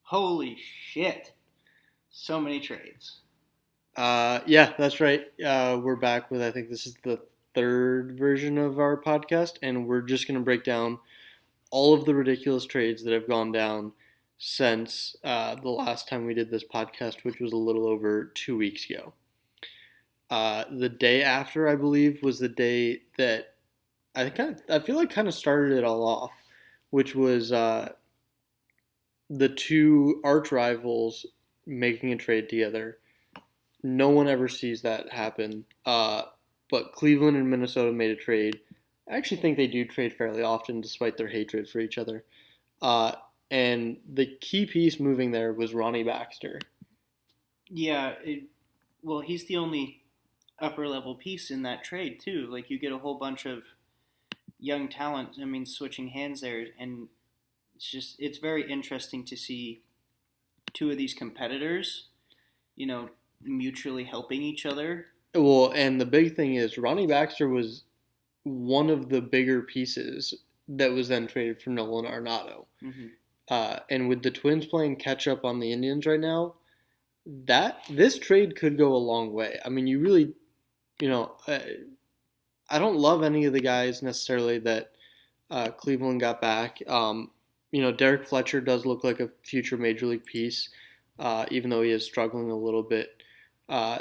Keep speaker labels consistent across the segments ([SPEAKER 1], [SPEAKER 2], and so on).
[SPEAKER 1] Holy shit. So many trades.
[SPEAKER 2] Yeah, that's right. We're back with, I think this is the third version of our podcast, and we're just going to break down all of the ridiculous trades that have gone down since the last time we did this podcast, which was a little over 2 weeks ago. The day after, I believe, was the day that I feel like kind of started it all off, which was the two arch rivals making a trade together. No one ever sees that happen. But Cleveland and Minnesota made a trade. I actually think they do trade fairly often, despite their hatred for each other. Uh, and the key piece moving there was Ronnie Baxter.
[SPEAKER 1] Yeah, well, he's the only upper level piece in that trade, too. Like, you get a whole bunch of young talent, switching hands there, and it's very interesting to see two of these competitors, you know, mutually helping each other.
[SPEAKER 2] Well, and the big thing is Ronnie Baxter was one of the bigger pieces that was then traded for Nolan Arenado.
[SPEAKER 1] Mm-hmm.
[SPEAKER 2] And with the Twins playing catch up on the Indians right now, that this trade could go a long way. I mean, you really, you know, I don't love any of the guys necessarily that Cleveland got back. Derek Fletcher does look like a future major league piece, even though he is struggling a little bit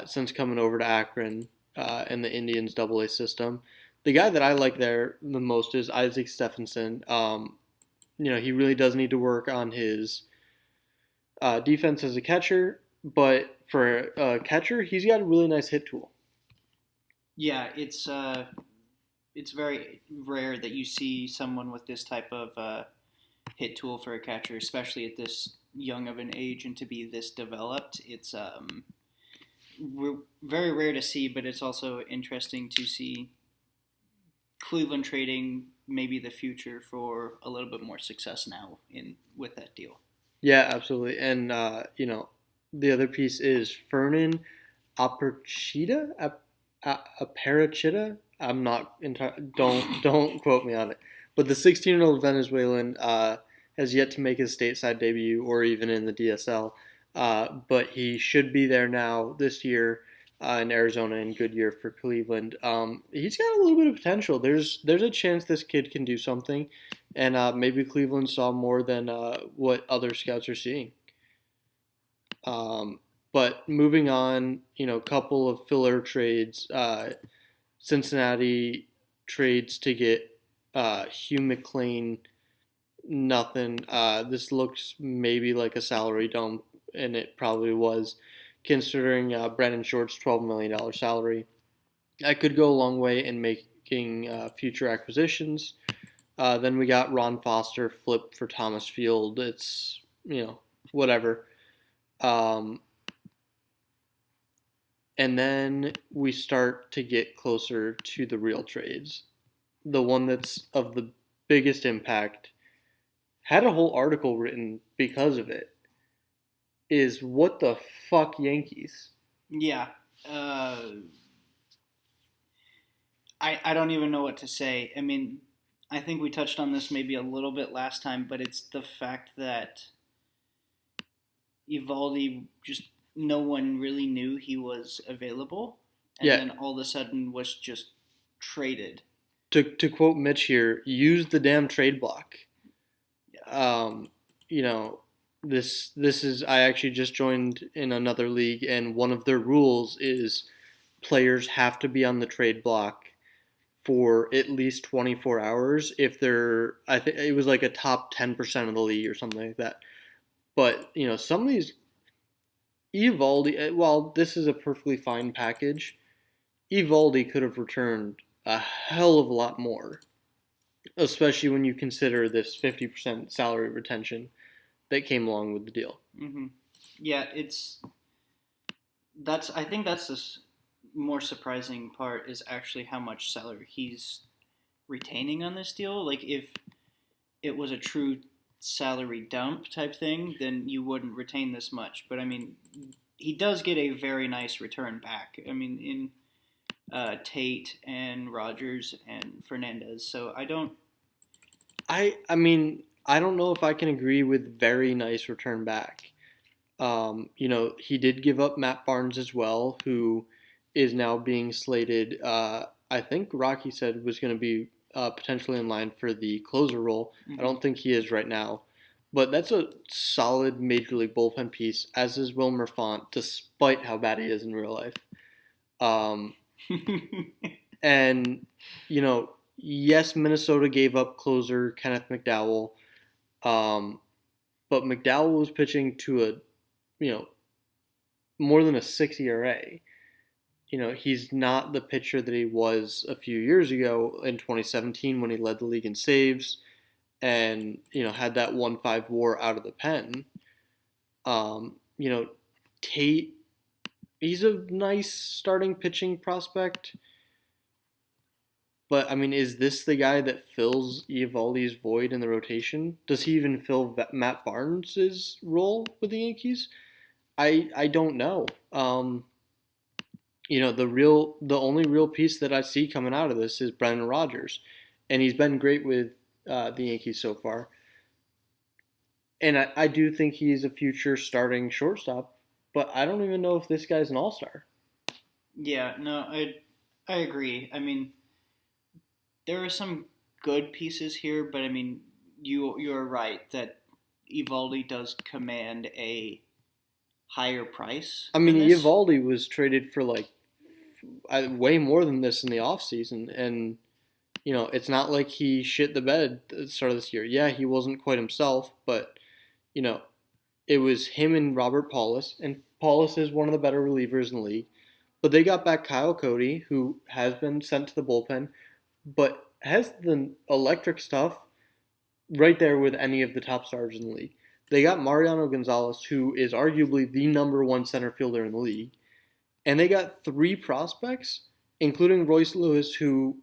[SPEAKER 2] since coming over to Akron and the Indians Double-A system. The guy that I like there the most is Isaac Stephenson. He really does need to work on his defense as a catcher, but for a catcher, he's got a really nice hit tool.
[SPEAKER 1] Yeah, it's very rare that you see someone with this type of hit tool for a catcher, especially at this young of an age and to be this developed. It's very rare to see, but it's also interesting to see Cleveland trading maybe the future for a little bit more success now in with that deal.
[SPEAKER 2] Yeah, absolutely. And the other piece is Fernan Aperchita. Aperachita. I'm not don't quote me on it. But the 16-year-old Venezuelan has yet to make his stateside debut or even in the DSL. But he should be there now this year in Arizona and good year for Cleveland. He's got a little bit of potential. There's a chance this kid can do something, and maybe Cleveland saw more than what other scouts are seeing. But moving on, couple of filler trades. Cincinnati trades to get Hugh McLean. Nothing. This looks maybe like a salary dump, and it probably was, considering Brandon Short's $12 million salary. That could go a long way in making future acquisitions. Then we got Ron Foster flipped for Thomas Field. It's, whatever. And then we start to get closer to the real trades. The one that's of the biggest impact, had a whole article written because of it, is what the fuck Yankees?
[SPEAKER 1] Yeah, I don't even know what to say. I think we touched on this maybe a little bit last time, but it's the fact that Evaldi just no one really knew he was available, and
[SPEAKER 2] Yeah.
[SPEAKER 1] then all of a sudden was just traded.
[SPEAKER 2] To quote Mitch here, use the damn trade block.
[SPEAKER 1] Yeah.
[SPEAKER 2] This is, I actually just joined in another league, and one of their rules is players have to be on the trade block for at least 24 hours if they're, I think it was like a top 10% of the league or something like that. But, some of these, Evaldi, while this is a perfectly fine package, Evaldi could have returned a hell of a lot more, especially when you consider this 50% salary retention that came along with the deal.
[SPEAKER 1] Mm-hmm. Yeah, I think that's the more surprising part is actually how much salary he's retaining on this deal. Like, if it was a true salary dump type thing, then you wouldn't retain this much. But he does get a very nice return back. In Tate and Rogers and Fernandez. So I don't.
[SPEAKER 2] I mean, I don't know if I can agree with very nice return back. He did give up Matt Barnes as well, who is now being slated. I think Rocky said was going to be potentially in line for the closer role. I don't think he is right now. But that's a solid major league bullpen piece, as is Wilmer Font, despite how bad he is in real life. And, yes, Minnesota gave up closer Kenneth McDowell. But McDowell was pitching to more than a 6 ERA. He's not the pitcher that he was a few years ago in 2017 when he led the league in saves and, had that 1-5 WAR out of the pen. Tate, he's a nice starting pitching prospect. But, is this the guy that fills Eovaldi's void in the rotation? Does he even fill Matt Barnes' role with the Yankees? I don't know. The only real piece that I see coming out of this is Brendan Rodgers. And he's been great with the Yankees so far. And I do think he's a future starting shortstop. But I don't even know if this guy's an all-star.
[SPEAKER 1] Yeah, no, I agree. There are some good pieces here, but you're right that Eovaldi does command a higher price.
[SPEAKER 2] Eovaldi was traded for way more than this in the offseason, and it's not like he shit the bed at the start of this year. Yeah, he wasn't quite himself, but it was him and Robert Paulus, and Paulus is one of the better relievers in the league. But they got back Kyle Cody, who has been sent to the bullpen, but has the electric stuff right there with any of the top stars in the league. They got Mariano Gonzalez, who is arguably the number one center fielder in the league. And they got 3 prospects, including Royce Lewis, who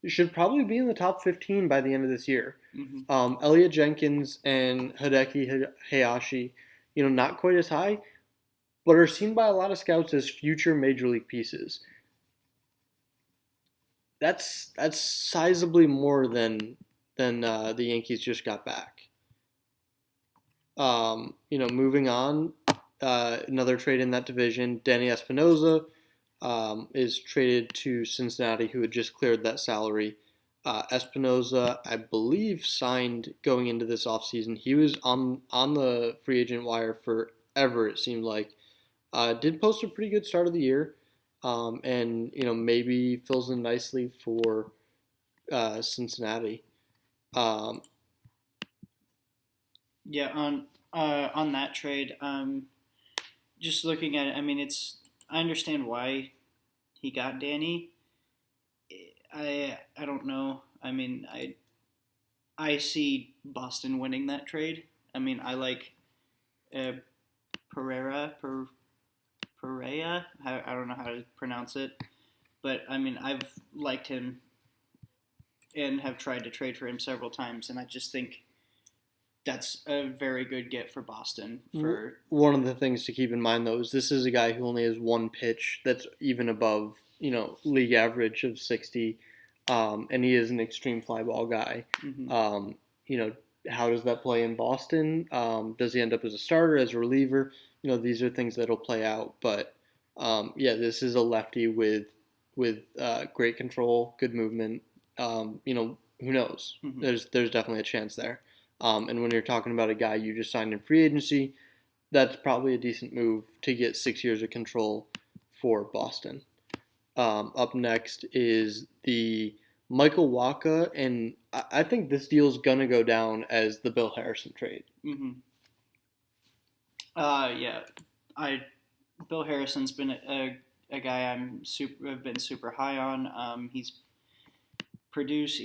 [SPEAKER 2] should probably be in the top 15 by the end of this year.
[SPEAKER 1] Mm-hmm.
[SPEAKER 2] Elliot Jenkins and Hideki Hayashi, not quite as high, but are seen by a lot of scouts as future major league pieces. That's sizably more than the Yankees just got back. Moving on, another trade in that division, Danny Espinosa is traded to Cincinnati, who had just cleared that salary. Espinosa, I believe, signed going into this offseason. He was on the free agent wire forever, it seemed like. Did post a pretty good start of the year. And maybe fills in nicely for Cincinnati.
[SPEAKER 1] Yeah, on that trade, just looking at it, I understand why he got Danny. I don't know. I see Boston winning that trade. I like Pereira. I don't know how to pronounce it, but I've liked him and have tried to trade for him several times, and I just think that's a very good get for Boston. For
[SPEAKER 2] one of the things to keep in mind, though, is this is a guy who only has one pitch that's even above league average of 60, and he is an extreme fly ball guy. Mm-hmm. How does that play in Boston? Does he end up as a starter, as a reliever? These are things that'll play out. But this is a lefty with great control, good movement. Who knows? Mm-hmm. There's definitely a chance there. And when you're talking about a guy you just signed in free agency, that's probably a decent move to get 6 years of control for Boston. Up next is the Michael Wacha, and I think this deal is going to go down as the Bill Harrison trade.
[SPEAKER 1] Mm-hmm. Bill Harrison's been a guy I've been super high on. He's produced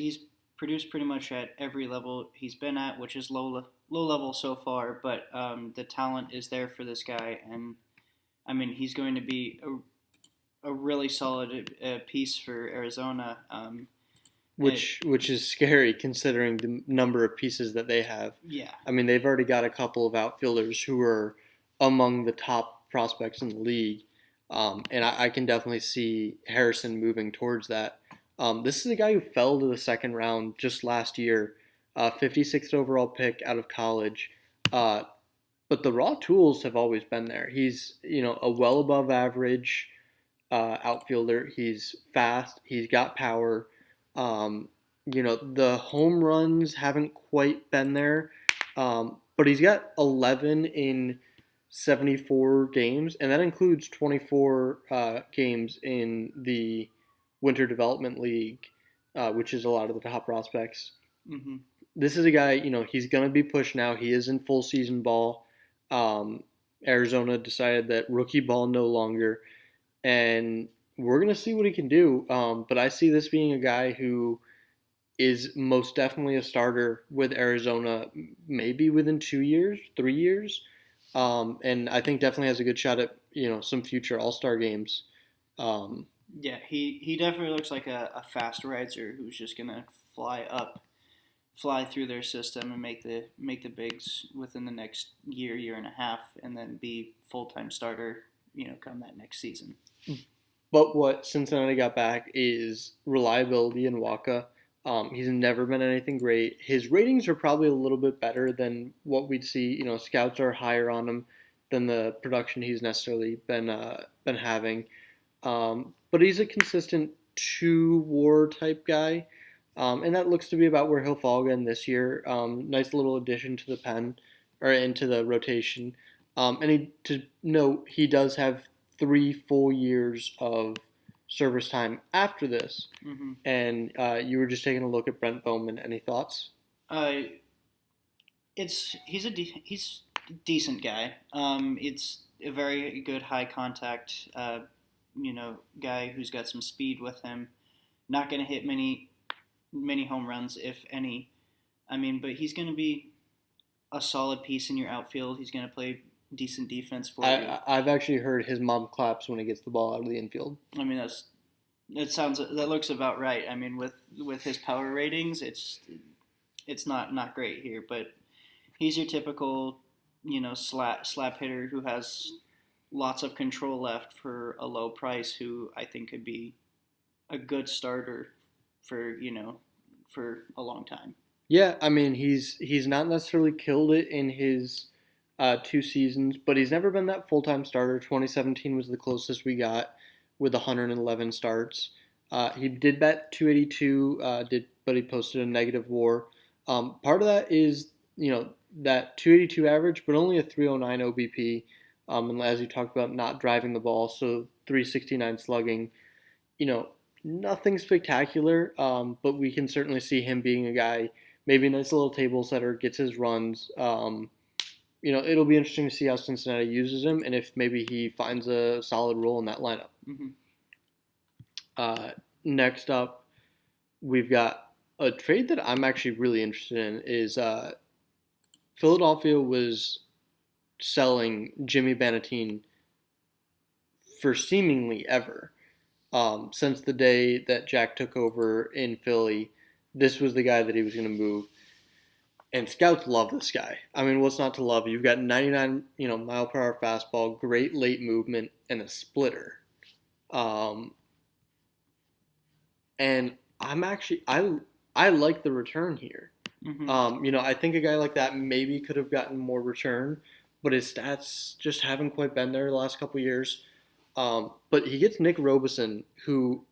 [SPEAKER 1] pretty much at every level he's been at, which is low level so far, but the talent is there for this guy, and he's going to be a really solid piece for Arizona.
[SPEAKER 2] Which is scary considering the number of pieces that they have.
[SPEAKER 1] Yeah.
[SPEAKER 2] They've already got a couple of outfielders who are among the top prospects in the league. And I can definitely see Harrison moving towards that. This is a guy who fell to the second round just last year 56th overall pick out of college. But the raw tools have always been there. He's, a well above average outfielder. He's fast. He's got power. The home runs haven't quite been there, but he's got 11 in 74 games, and that includes 24 games in the Winter Development League, which is a lot of the top prospects.
[SPEAKER 1] Mm-hmm.
[SPEAKER 2] This is a guy, he's going to be pushed now. He is in full season ball. Arizona decided that rookie ball no longer, and we're going to see what he can do. But I see this being a guy who is most definitely a starter with Arizona, maybe within 2 years, 3 years. And I think definitely has a good shot at, some future All-Star games.
[SPEAKER 1] Yeah, he definitely looks like a fast riser who's just going to fly through their system and make the bigs within the next year and a half, and then be full-time starter, come that next season.
[SPEAKER 2] But what Cincinnati got back is reliability in Waka. He's never been anything great. His ratings are probably a little bit better than what we'd see. Scouts are higher on him than the production he's necessarily been having. But he's a consistent 2-WAR type guy. And that looks to be about where he'll fall again this year. Nice little addition to the pen, or into the rotation. To note, he does have 3 full years of service time after this.
[SPEAKER 1] Mm-hmm.
[SPEAKER 2] And you were just taking a look at Brent Bowman. Any thoughts?
[SPEAKER 1] He's a decent guy. It's a very good high contact, guy who's got some speed with him. Not going to hit many home runs, if any. But he's going to be a solid piece in your outfield. He's going to play decent defense for you.
[SPEAKER 2] I've actually heard his mom claps when he gets the ball out of the infield.
[SPEAKER 1] That looks about right. With his power ratings, it's not great here, but he's your typical, slap hitter who has lots of control left for a low price, who I think could be a good starter for a long time.
[SPEAKER 2] Yeah, he's not necessarily killed it in his 2 seasons, but he's never been that full-time starter. 2017 was the closest we got with 111 starts. He did bat 282, but he posted a negative WAR. Part of that is, that 282 average, but only a 309 OBP. And as you talked about, not driving the ball, so 369 slugging. Nothing spectacular, but we can certainly see him being a guy, maybe a nice little table setter, gets his runs. It'll be interesting to see how Cincinnati uses him, and if maybe he finds a solid role in that lineup.
[SPEAKER 1] Mm-hmm.
[SPEAKER 2] Next up, we've got a trade that I'm actually really interested in. Is Philadelphia was selling Jimmy Bannatyne for seemingly ever. Since the day that Jack took over in Philly, this was the guy that he was going to move. And scouts love this guy. What's not to love? You've got 99, mile per hour fastball, great late movement, and a splitter. And I like the return here.
[SPEAKER 1] Mm-hmm.
[SPEAKER 2] I think a guy like that maybe could have gotten more return, but his stats just haven't quite been there the last couple of years. But he gets Nick Robison, who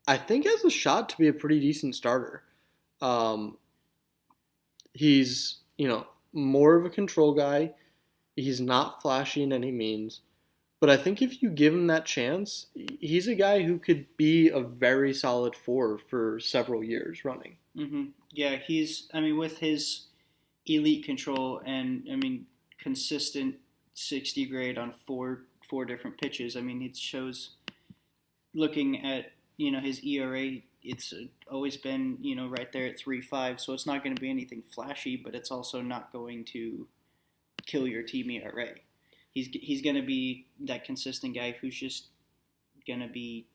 [SPEAKER 2] I think has a shot to be a pretty decent starter. He's, more of a control guy. He's not flashy in any means. But I think if you give him that chance, he's a guy who could be a very solid 4 for several years running.
[SPEAKER 1] Mm-hmm. Yeah, with his elite control and, consistent 60 grade on four different pitches. It shows, looking at, his ERA, it's always been, right there at 3.5, so it's not going to be anything flashy, but it's also not going to kill your team ERA. He's going to be that consistent guy who's just going to be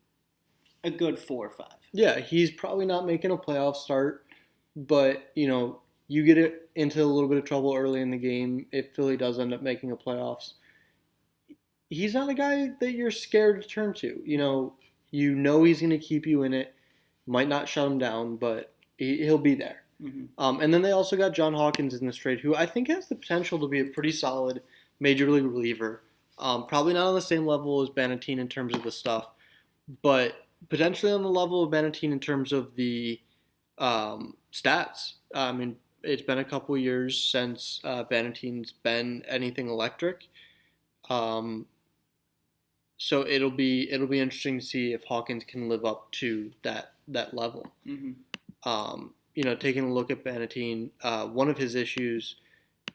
[SPEAKER 1] a good 4 or 5. Yeah,
[SPEAKER 2] he's probably not making a playoff start, but, you get it into a little bit of trouble early in the game if Philly does end up making a playoffs. He's not a guy that you're scared to turn to. He's going to keep you in it. Might not shut him down, but he'll be there. And then they also got John Hawkins in this trade, who I think has the potential to be a pretty solid major league reliever. Probably not on the same level as Bannatyne in terms of the stuff, but potentially on the level of Bannatyne in terms of the stats. I mean, it's been a couple years since Bannatyne's been anything electric. So it'll be interesting to see if Hawkins can live up to that level. Taking a look at Bannatyne, one of his issues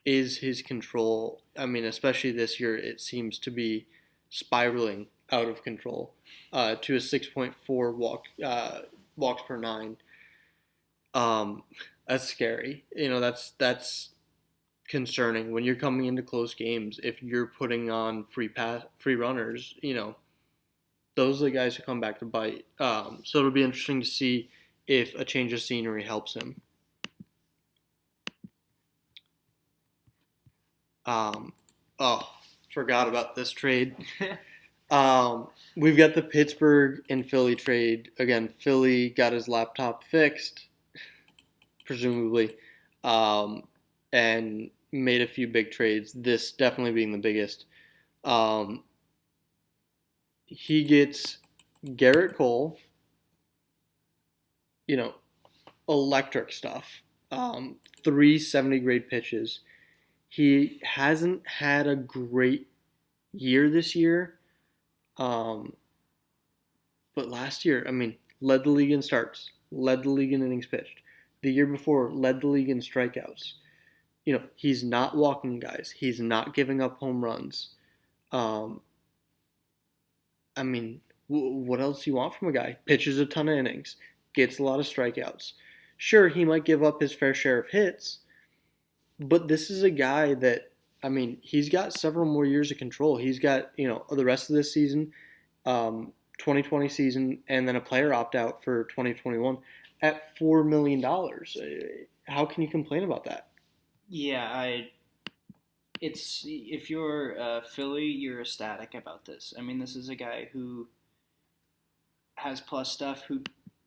[SPEAKER 2] is his control. I mean, especially this year, it seems to be spiraling out of control to a 6.4 walks per nine. That's scary. That's concerning when you're coming into close games. If you're putting on free runners, those are the guys who come back to bite. So it'll be interesting to see if a change of scenery helps him. Forgot about this trade. We've got the Pittsburgh and Philly trade. Again, Philly got his laptop fixed, presumably, and made a few big trades, this definitely being the biggest. He gets Garrett Cole, electric stuff, 370 grade pitches. He hasn't had a great year this year, but last year, led the league in starts, led the league in innings pitched. The year before, led the league in strikeouts. He's not walking guys. He's not giving up home runs. What else do you want from a guy? Pitches a ton of innings, gets a lot of strikeouts. Sure, he might give up his fair share of hits, but this is a guy that, he's got several more years of control. He's got, the rest of this season, 2020 season, and then a player opt-out for 2021 at $4 million. How can you complain about that?
[SPEAKER 1] Yeah, if you're Philly, you're ecstatic about this. This is a guy who has plus stuff, who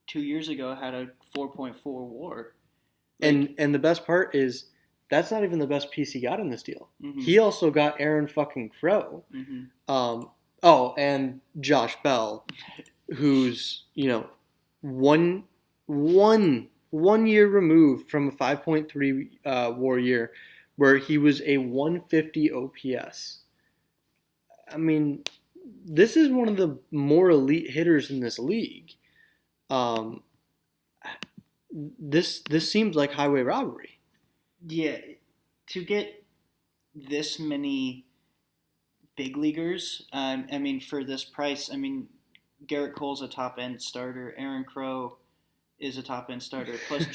[SPEAKER 1] 2 years ago had a 4.4 WAR.
[SPEAKER 2] And the best part is that's not even the best piece he got in this deal. He also got Aaron fucking Crow. And Josh Bell, who's one year removed from a 5.3 WAR year, where he was a 150 OPS. This is one of the more elite hitters in this league. This seems like highway robbery.
[SPEAKER 1] Yeah, to get this many big leaguers, for this price, Garrett Cole's a top end starter. Aaron Crow is a top end starter. Plus,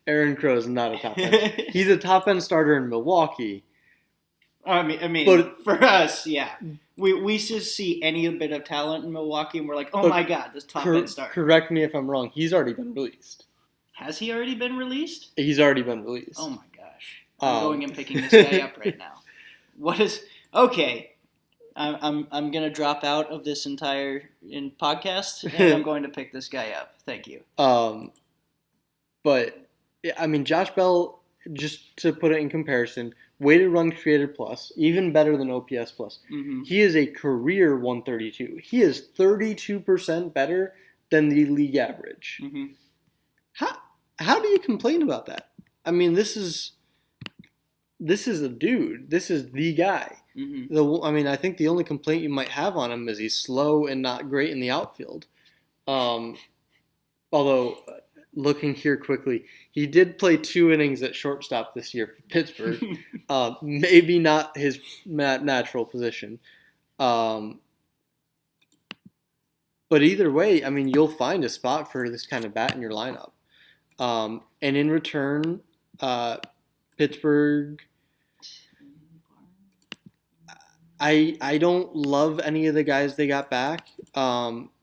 [SPEAKER 2] Aaron Crow is not a top end. He's a top end starter in Milwaukee.
[SPEAKER 1] But for us, yeah, we just see any bit of talent in Milwaukee, and we're like, oh my god, this top end starter.
[SPEAKER 2] Correct me if I'm wrong. He's already been released.
[SPEAKER 1] Has he already been released?
[SPEAKER 2] He's already been released.
[SPEAKER 1] Oh my gosh! I'm going and picking this guy up right now. What is okay? I'm gonna drop out of this entire podcast, and I'm going to pick this guy up. Thank you.
[SPEAKER 2] But Josh Bell, just to put it in comparison, weighted runs created plus, even better than OPS plus. He is a career 132. He is 32% better than the league average. How do you complain about that? This is a dude. This is the guy. I think the only complaint you might have on him is he's slow and not great in the outfield. Although, looking here quickly, he did play 2 innings at shortstop this year for Pittsburgh. Maybe not his natural position. But either way, you'll find a spot for this kind of bat in your lineup. And in return, Pittsburgh, I don't love any of the guys they got back. 2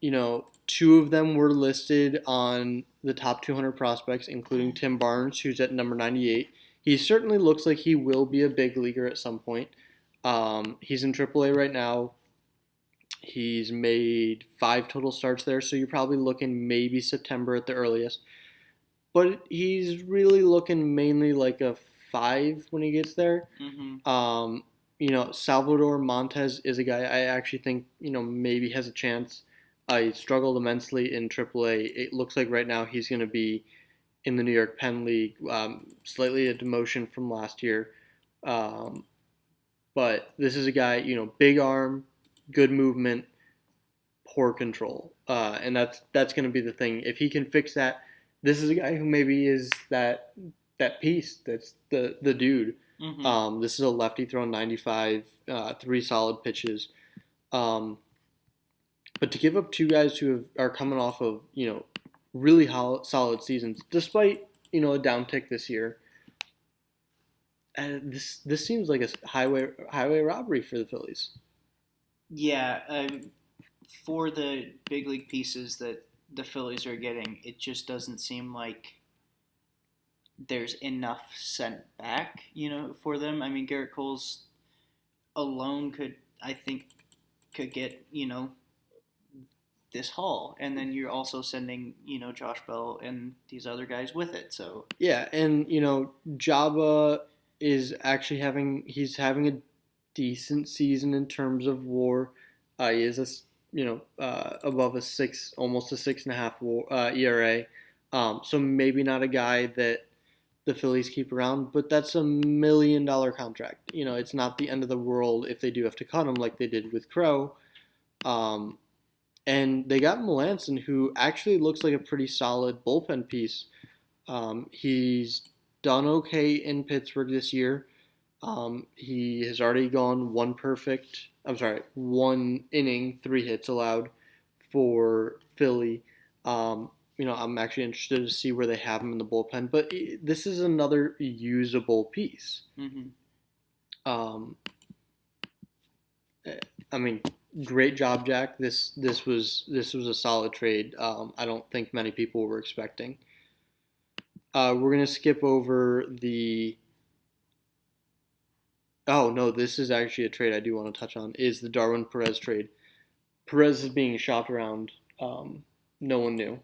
[SPEAKER 2] of them were listed on the top 200 prospects, including Tim Barnes, who's at number 98. He certainly looks like he will be a big leaguer at some point. He's in AAA right now. He's made 5 total starts there, so you're probably looking maybe September at the earliest. but he's really looking mainly like a 5 when he gets there.
[SPEAKER 1] Mm-hmm.
[SPEAKER 2] Salvador Montez is a guy I actually think maybe has a chance. He struggled immensely in AAA. It looks like right now he's going to be in the New York Penn League, slightly a demotion from last year. Um, but this is a guy, big arm, good movement, poor control, and that's going to be the thing. If he can fix that, this is a guy who maybe is that piece. That's the dude.
[SPEAKER 1] Mm-hmm.
[SPEAKER 2] This is a lefty throwing 95, 3 solid pitches. Um, but to give up 2 guys who are coming off of really solid seasons, despite a downtick this year, this seems like a highway robbery for the Phillies.
[SPEAKER 1] Yeah, for the big league pieces that the Phillies are getting, it just doesn't seem like there's enough sent back, for them. I mean, Garrett Cole's alone I think, could get, this haul, and then you're also sending, Josh Bell and these other guys with it. So
[SPEAKER 2] Yeah, and Jabba is actually having a decent season in terms of WAR. He is above a 6, almost a 6.5 WAR, ERA. So maybe not a guy that the Phillies keep around, but that's $1 million contract. It's not the end of the world if they do have to cut him like they did with Crow. Um, and they got Melanson, who actually looks like a pretty solid bullpen piece. He's done okay in Pittsburgh this year. He has already gone one inning, 3 hits allowed for Philly. I'm actually interested to see where they have him in the bullpen, but this is another usable piece.
[SPEAKER 1] mm-hmm.
[SPEAKER 2] Um, I mean, great job, Jack. This was a solid trade. I don't think many people were expecting. We're gonna skip over the. Oh no, this is actually a trade I do want to touch on. Is the Darwin Perez trade? Perez is being shopped around. No one knew.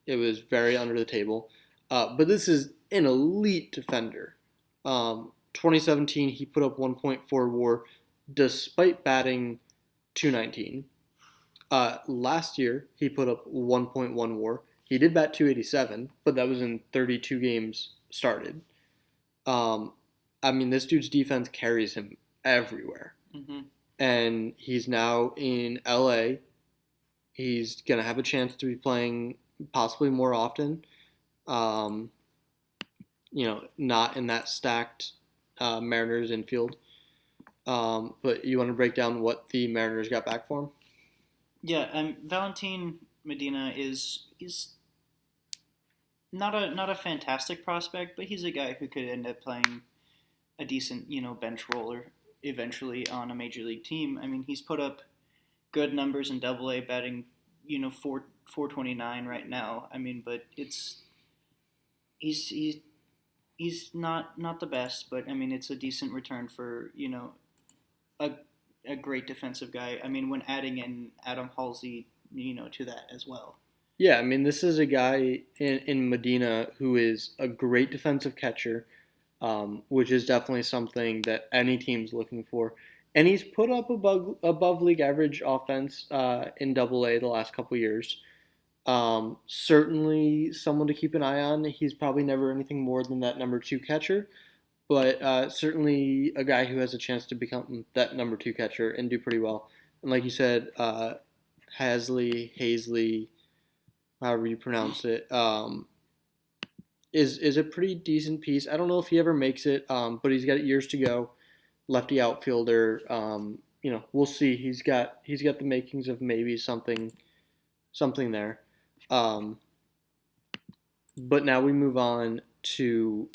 [SPEAKER 2] It was very under the table. But this is an elite defender. 2017, he put up 1.4 WAR despite batting 219. Last year, he put up 1.1 WAR. He did bat 287, but that was in 32 games started. This dude's defense carries him everywhere.
[SPEAKER 1] Mm-hmm.
[SPEAKER 2] And he's now in LA. He's going to have a chance to be playing possibly more often. Not in that stacked Mariners infield. But you want to break down what the Mariners got back for him?
[SPEAKER 1] Yeah, Valentin Medina is not a fantastic prospect, but he's a guy who could end up playing a decent, bench roller eventually on a major league team. I mean, he's put up good numbers in Double-A, batting, 429 right now. I mean, but he's not the best, but I mean, it's a decent return for a a great defensive guy. I mean, when adding in Adam Halsey, to that as well.
[SPEAKER 2] Yeah, this is a guy in Medina who is a great defensive catcher, which is definitely something that any team's looking for. And he's put up above league average offense in Double-A the last couple years. Certainly someone to keep an eye on. He's probably never anything more than that number 2 catcher, but certainly a guy who has a chance to become that number 2 catcher and do pretty well. And like you said, Hazley, however you pronounce it, is a pretty decent piece. I don't know if he ever makes it, but he's got years to go. Lefty outfielder, we'll see. He's got the makings of maybe something there. But now we move on to,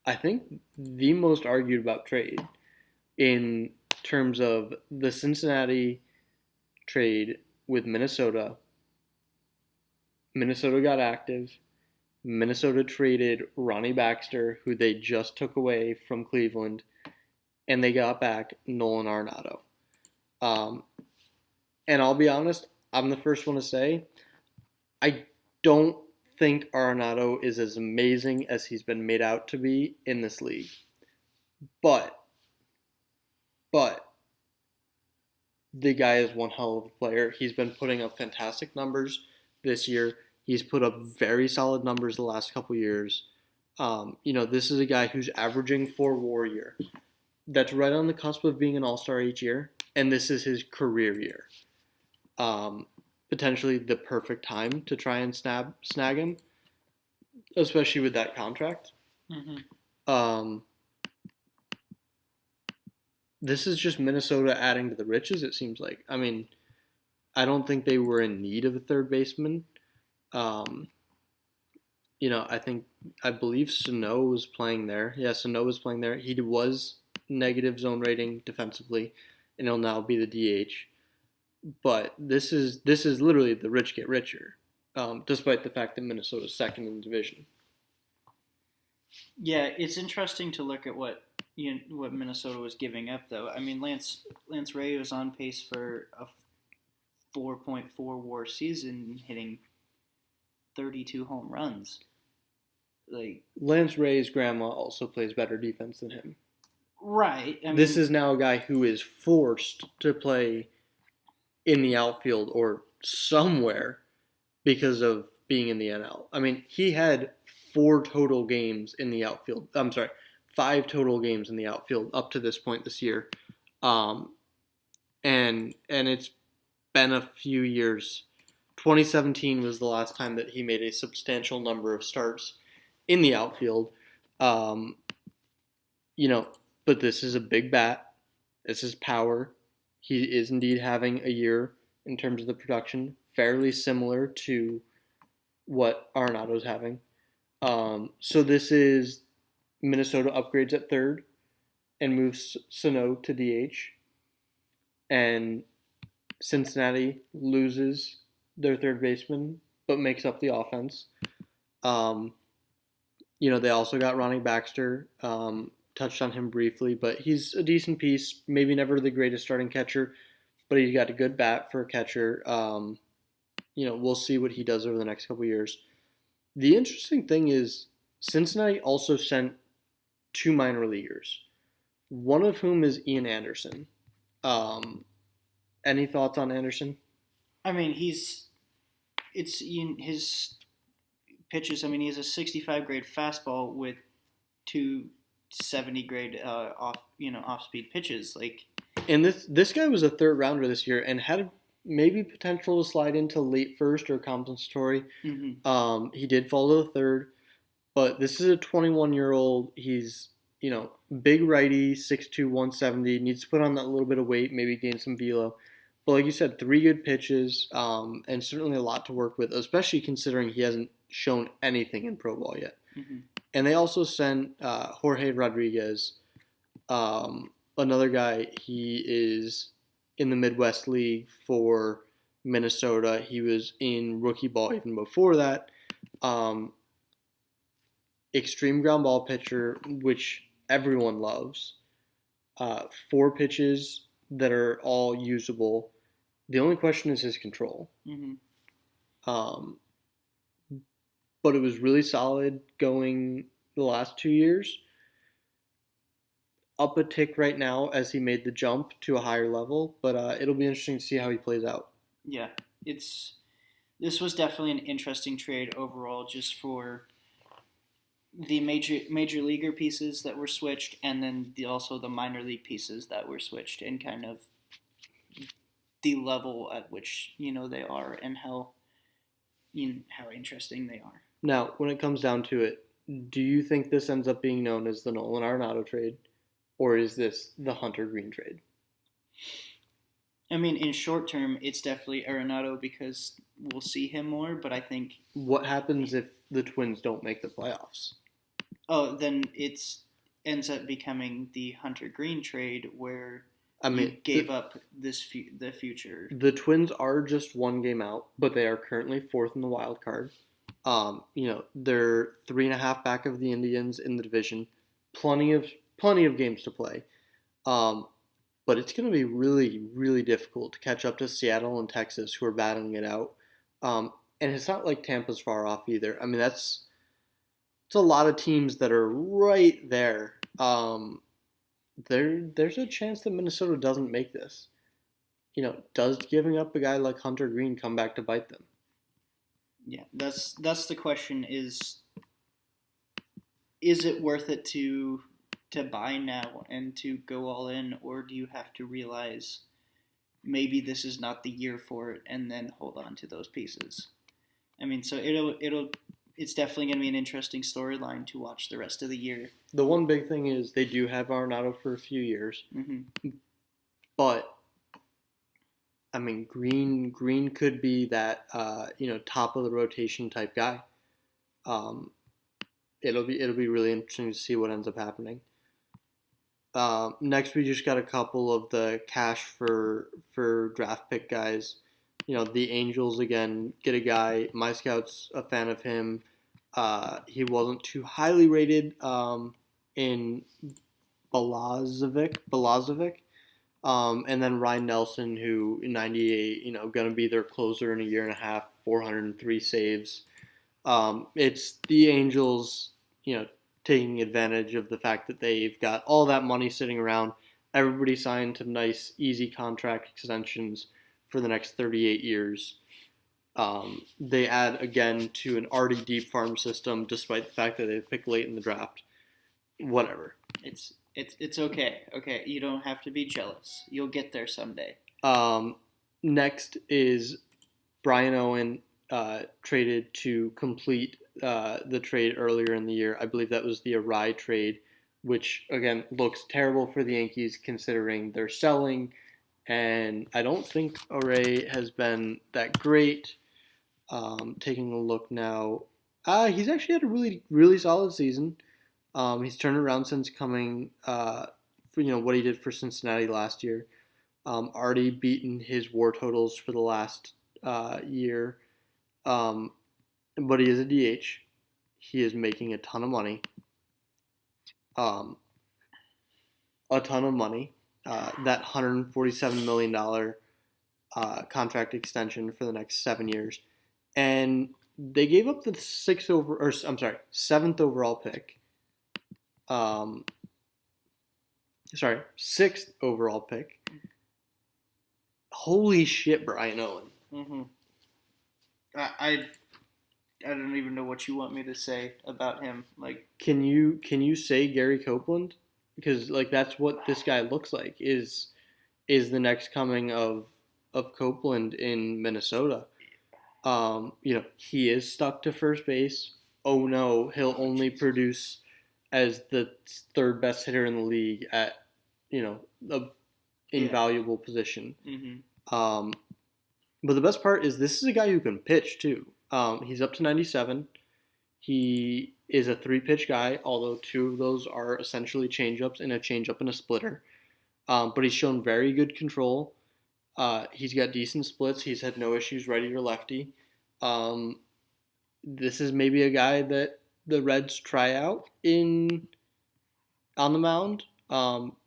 [SPEAKER 2] I think, the most argued about trade in terms of the Cincinnati trade with Minnesota. Minnesota got active. Minnesota traded Ronnie Baxter, who they just took away from Cleveland, and they got back Nolan Arenado. And I'll be honest, I'm the first one to say, I don't think Arenado is as amazing as he's been made out to be in this league. But the guy is one hell of a player. He's been putting up fantastic numbers this year. He's put up very solid numbers the last couple years. This is a guy who's averaging 4 WAR a year. That's right on the cusp of being an all-star each year, and this is his career year. Potentially the perfect time to try and snag him, especially with that contract.
[SPEAKER 1] Mm-hmm.
[SPEAKER 2] This is just Minnesota adding to the riches, it seems like. I mean, I don't think they were in need of a third baseman. I believe Sano was playing there. Yeah, Sano was playing there. He was negative zone rating defensively, and he'll now be the DH. But this is literally the rich get richer, despite the fact that Minnesota's second in the division.
[SPEAKER 1] Yeah, it's interesting to look at what Minnesota was giving up, though. I mean, Lance Ray was on pace for a 4.4 WAR season, hitting 32 home runs.
[SPEAKER 2] Lance Ray's grandma also plays better defense than him.
[SPEAKER 1] Right.
[SPEAKER 2] This is now a guy who is forced to play in the outfield or somewhere because of being in the NL. I mean, he had 5 total games in the outfield up to this point this year. And it's been a few years. 2017 was the last time that he made a substantial number of starts in the outfield. But this is a big bat. This is power. He is indeed having a year in terms of the production fairly similar to what Arenado's having. So this is Minnesota upgrades at third and moves Sano to DH. And Cincinnati loses their third baseman but makes up the offense. They also got Ronnie Baxter. Touched on him briefly, but he's a decent piece. Maybe never the greatest starting catcher, but he's got a good bat for a catcher. We'll see what he does over the next couple of years. The interesting thing is Cincinnati also sent 2 minor leaguers, one of whom is Ian Anderson. Any thoughts on Anderson?
[SPEAKER 1] I mean, his pitches. I mean, he has a 65 grade fastball with 2 70 grade off speed pitches.
[SPEAKER 2] And this guy was a third rounder this year and had maybe potential to slide into late first or compensatory.
[SPEAKER 1] Mm-hmm.
[SPEAKER 2] He did fall to the third, but this is a 21-year-old. He's big righty, 6'2", 170. Needs to put on that little bit of weight, maybe gain some velo. But like you said, 3 good pitches, and certainly a lot to work with, especially considering he hasn't shown anything in pro ball yet.
[SPEAKER 1] Mm-hmm.
[SPEAKER 2] And they also sent Jorge Rodriguez, another guy. He is in the Midwest League for Minnesota. He was in rookie ball even before that. Extreme ground ball pitcher, which everyone loves. 4 pitches that are all usable. The only question is his control.
[SPEAKER 1] Mm-hmm.
[SPEAKER 2] But it was really solid going the last 2 years. Up a tick right now as he made the jump to a higher level, but it'll be interesting to see how he plays out.
[SPEAKER 1] Yeah, this was definitely an interesting trade overall, just for the major leaguer pieces that were switched, and then also the minor league pieces that were switched, and kind of the level at which they are and how interesting they are.
[SPEAKER 2] Now, when it comes down to it, do you think this ends up being known as the Nolan Arenado trade, or is this the Hunter Green trade?
[SPEAKER 1] I mean, in short term, it's definitely Arenado because we'll see him more, but I think...
[SPEAKER 2] What happens if the Twins don't make the playoffs?
[SPEAKER 1] Oh, then it ends up becoming the Hunter Green trade where you gave up the future.
[SPEAKER 2] The Twins are just 1 game out, but they are currently 4th in the wild card. They're 3.5 back of the Indians in the division. Plenty of games to play. But it's going to be really, really difficult to catch up to Seattle and Texas, who are battling it out. and it's not like Tampa's far off either. I mean, it's a lot of teams that are right there. There's a chance that Minnesota doesn't make this. Does giving up a guy like Hunter Green come back to bite them?
[SPEAKER 1] Yeah, that's the question. Is it worth it to buy now and to go all in, or do you have to realize maybe this is not the year for it and then hold on to those pieces? I mean, so it's definitely going to be an interesting storyline to watch the rest of the year.
[SPEAKER 2] The one big thing is they do have Arenado for a few years, but I mean, Green could be that top of the rotation type guy. It'll be really interesting to see what ends up happening. Next, we just got a couple of the cash for draft pick guys. The Angels again get a guy. My scout's a fan of him. He wasn't too highly rated in Balazovic. And then Ryan Nelson, who in 98, going to be their closer in a year and a half, 403 saves. It's the Angels, taking advantage of the fact that they've got all that money sitting around. Everybody signed to nice, easy contract extensions for the next 38 years. They add again to an already deep farm system, despite the fact that they picked late in the draft. Whatever.
[SPEAKER 1] It's okay. Okay, you don't have to be jealous. You'll get there someday.
[SPEAKER 2] Next is Brian Owen traded to complete the trade earlier in the year. I believe that was the Arai trade, which again looks terrible for the Yankees considering they're selling, and I don't think Arai has been that great. Taking a look now, he's actually had a really really solid season. He's turned around since coming, for what he did for Cincinnati last year. Already beaten his WAR totals for the last year. But he is a DH. He is making a ton of money. That $147 million contract extension for the next 7 years, and they gave up the seventh overall pick. Sixth overall pick. Holy shit, Brian Owen.
[SPEAKER 1] Mm-hmm. I don't even know what you want me to say about him. Like,
[SPEAKER 2] can you say Gary Copeland? Because that's what this guy looks like. Is the next coming of Copeland in Minnesota? He is stuck to first base. Oh no, he'll only produce as the third best hitter in the league at a invaluable position.
[SPEAKER 1] Mm-hmm.
[SPEAKER 2] But the best part is this is a guy who can pitch too. He's up to 97. He is a 3-pitch guy, although 2 of those are essentially changeups and a changeup and a splitter. But he's shown very good control. He's got decent splits. He's had no issues righty or lefty. This is maybe a guy that the Reds try out on the mound.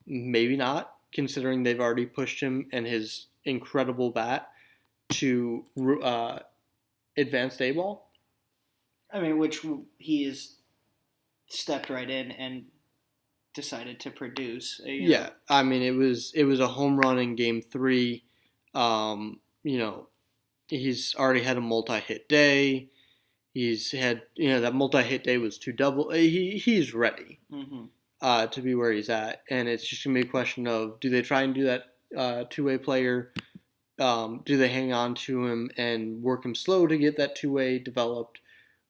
[SPEAKER 2] Maybe not, considering they've already pushed him and his incredible bat to advanced A-ball.
[SPEAKER 1] I mean, which he has stepped right in and decided to produce.
[SPEAKER 2] Yeah, I mean, it was a home run in Game 3. He's already had a multi-hit day. He's had, that multi-hit day was 2 double. He's ready to be where he's at. And it's just going to be a question of, do they try and do that two-way player? Do they hang on to him and work him slow to get that two-way developed?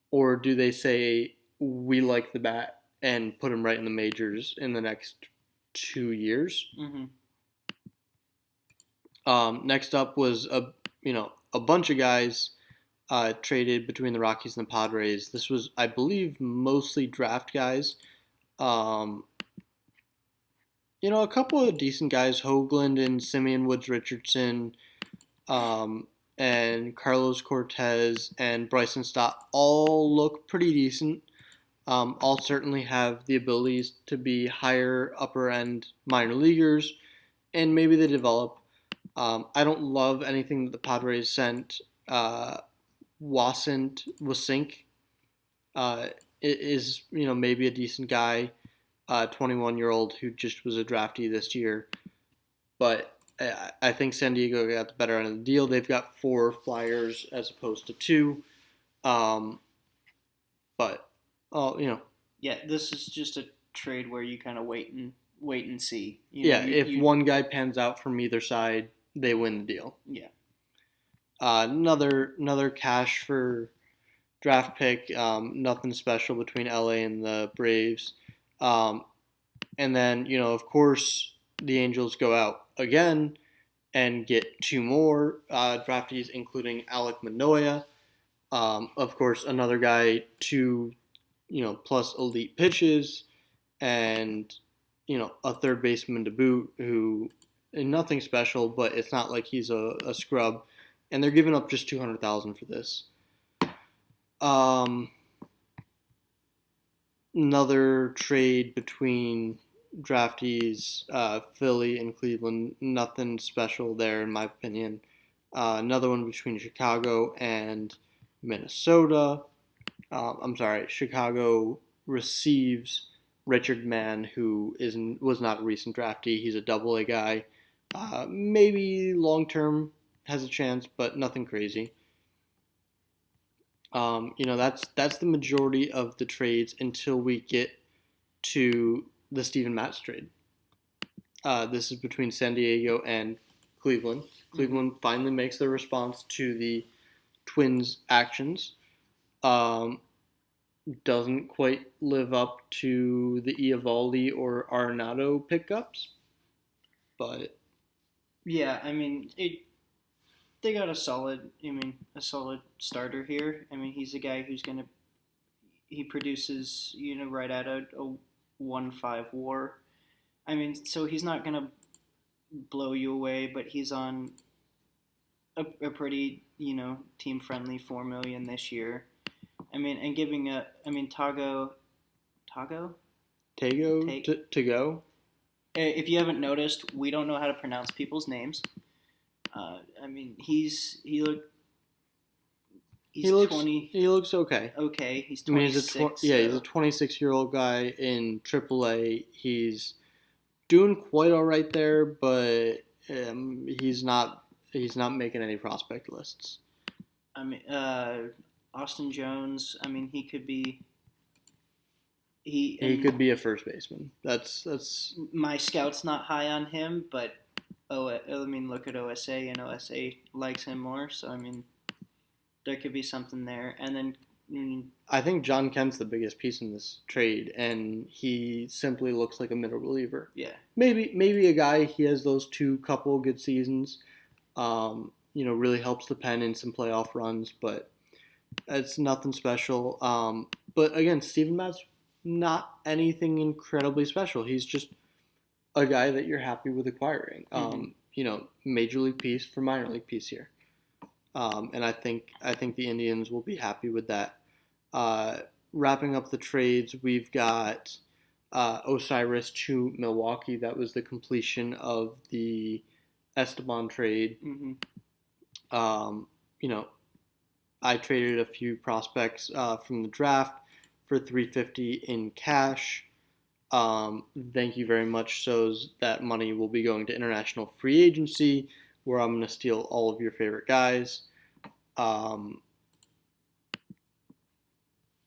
[SPEAKER 2] Or do they say, we like the bat and put him right in the majors in the next 2 years? Next up was a bunch of guys traded between the Rockies and the Padres. This was, I believe, mostly draft guys. A couple of decent guys, Hoagland and Simeon Woods-Richardson, and Carlos Cortez and Bryson Stott all look pretty decent. All certainly have the abilities to be higher upper end minor leaguers, and maybe they develop. I don't love anything that the Padres sent Wasink is maybe a decent guy, 21-year-old who just was a draftee this year, but I think San Diego got the better end of the deal. They've got 4 flyers as opposed to 2, but
[SPEAKER 1] Yeah, this is just a trade where you kind of wait and see.
[SPEAKER 2] If one guy pans out from either side, they win the deal.
[SPEAKER 1] Yeah.
[SPEAKER 2] Another cash for draft pick. Nothing special between LA and the Braves. And then, of course, the Angels go out again and get 2 more draftees, including Alek Manoah. Of course, another guy 2, plus elite pitches, and a third baseman to boot who nothing special, but it's not like he's a scrub. And they're giving up just $200,000 for this. Another trade between draftees, Philly and Cleveland. Nothing special there, in my opinion. Another one between Chicago and Minnesota. Chicago receives Richard Mann, who was not a recent draftee. He's a Double-A guy. Maybe long-term has a chance, but nothing crazy. That's the majority of the trades until we get to the Steven Matz trade. This is between San Diego and Cleveland. Cleveland finally makes their response to the Twins' actions. Doesn't quite live up to the Eovaldi or Arenado pickups, but
[SPEAKER 1] yeah, I mean they got a solid starter here. I mean, he's a guy he produces right at a 1.5 WAR. I mean, so he's not gonna blow you away, but he's on a pretty team friendly $4 million this year. I mean, and giving Tago. If you haven't noticed, we don't know how to pronounce people's names. I mean, he looks 20.
[SPEAKER 2] He looks okay.
[SPEAKER 1] Okay, he's 26.
[SPEAKER 2] He's a 26-year-old guy in AAA. He's doing quite all right there, but he's not making any prospect lists.
[SPEAKER 1] I mean, Austin Jones. I mean, he could be. He
[SPEAKER 2] could be a first baseman. That's
[SPEAKER 1] my scout's not high on him, but look at OSA, and OSA likes him more. So I mean, there could be something there. And then
[SPEAKER 2] I think John Kent's the biggest piece in this trade, and he simply looks like a middle reliever.
[SPEAKER 1] Yeah,
[SPEAKER 2] maybe a guy. He has those 2 couple good seasons. Really helps the pen in some playoff runs, but it's nothing special. But again, Steven Matz, not anything incredibly special. He's just a guy that you're happy with acquiring. Major league piece for minor league piece here. And I think the Indians will be happy with that. Wrapping up the trades, we've got Osiris to Milwaukee. That was the completion of the Esteban trade. I traded a few prospects from the draft for $350 in cash. Thank you very much. So that money will be going to international free agency, where I'm going to steal all of your favorite guys. Then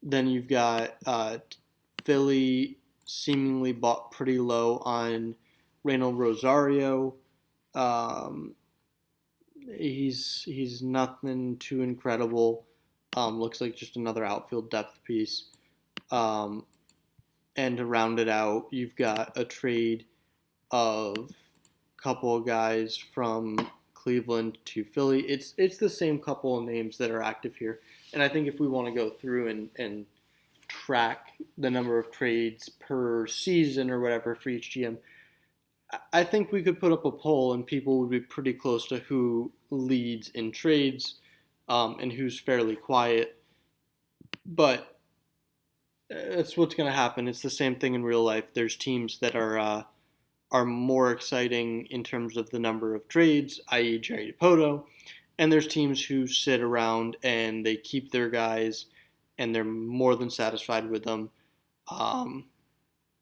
[SPEAKER 2] you've got Philly seemingly bought pretty low on Reynald Rosario. He's nothing too incredible. Looks like just another outfield depth piece. And to round it out, you've got a trade of a couple of guys from Cleveland to Philly. It's the same couple of names that are active here. And I think if we want to go through and track the number of trades per season or whatever for each GM, I think we could put up a poll and people would be pretty close to who leads in trades and who's fairly quiet. But that's what's going to happen. It's the same thing in real life. There's teams that are more exciting in terms of the number of trades, i.e. Jerry Dipoto, And there's teams who sit around and they keep their guys, and they're more than satisfied with them. Um,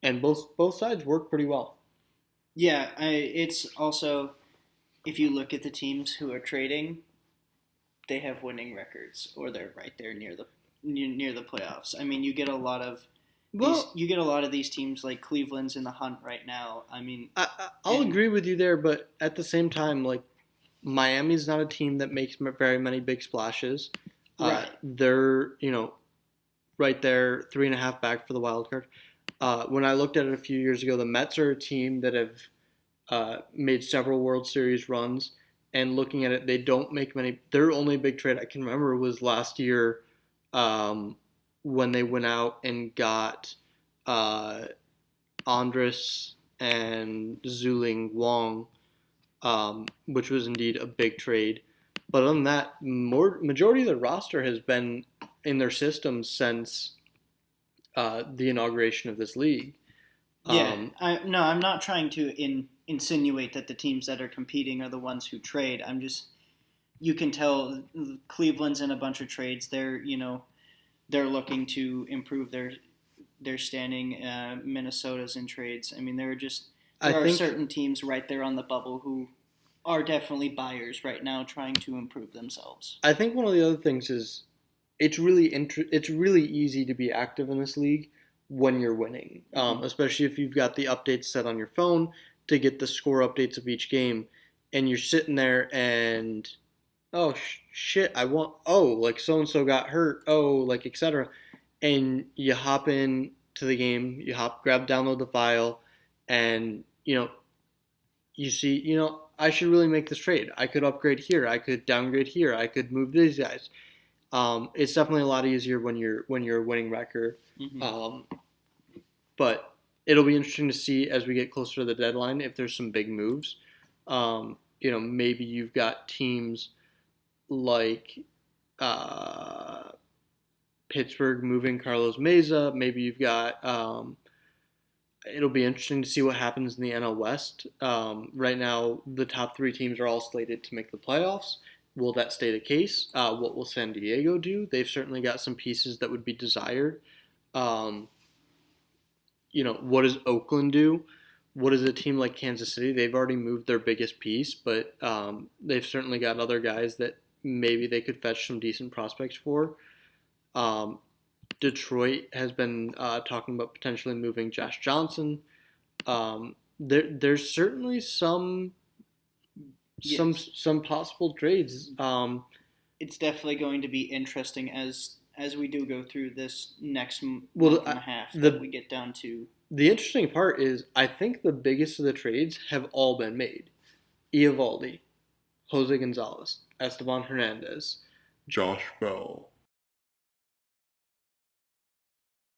[SPEAKER 2] and both sides work pretty well.
[SPEAKER 1] Yeah, it's also, if you look at the teams who are trading, they have winning records, or they're right there near the playoffs. I mean, you get a lot of these teams like Cleveland's in the hunt right now. I mean,
[SPEAKER 2] I'll agree with you there, but at the same time, like Miami's not a team that makes very many big splashes.
[SPEAKER 1] Right.
[SPEAKER 2] They're right there, 3.5 back for the wild card. When I looked at it a few years ago, the Mets are a team that have made several World Series runs. And looking at it, they don't make many. Their only big trade I can remember was last year when they went out and got Andres and Zuling Wong, which was indeed a big trade. But other than that, majority of the roster has been in their system since the inauguration of this league.
[SPEAKER 1] Yeah, I'm not trying to insinuate that the teams that are competing are the ones who trade. You can tell Cleveland's in a bunch of trades. They're looking to improve their standing. Minnesota's in trades. I mean, there are certain teams right there on the bubble who are definitely buyers right now, trying to improve themselves.
[SPEAKER 2] I think one of the other things is it's really easy to be active in this league when you're winning, especially if you've got the updates set on your phone to get the score updates of each game, and you're sitting there and shit, like so and so got hurt, like etc. And you hop in to the game, download the file, and you see, I should really make this trade. I could upgrade here, I could downgrade here, I could move these guys. It's definitely a lot easier when you're a winning record. But it'll be interesting to see as we get closer to the deadline if there's some big moves. Maybe you've got teams like Pittsburgh moving Carlos Meza. Maybe you've got. It'll be interesting to see what happens in the NL West. Right now, the top 3 teams are all slated to make the playoffs. Will that stay the case? What will San Diego do? They've certainly got some pieces that would be desired. What does Oakland do? What does a team like Kansas City? They've already moved their biggest piece, but they've certainly got other guys that maybe they could fetch some decent prospects for. Detroit has been talking about potentially moving Josh Johnson. There's certainly some possible trades.
[SPEAKER 1] It's definitely going to be interesting as we do go through this next month and a half that we get down to.
[SPEAKER 2] The interesting part is I think the biggest of the trades have all been made. Eovaldi, Jose Gonzalez, Esteban Hernandez,
[SPEAKER 3] Josh Bell,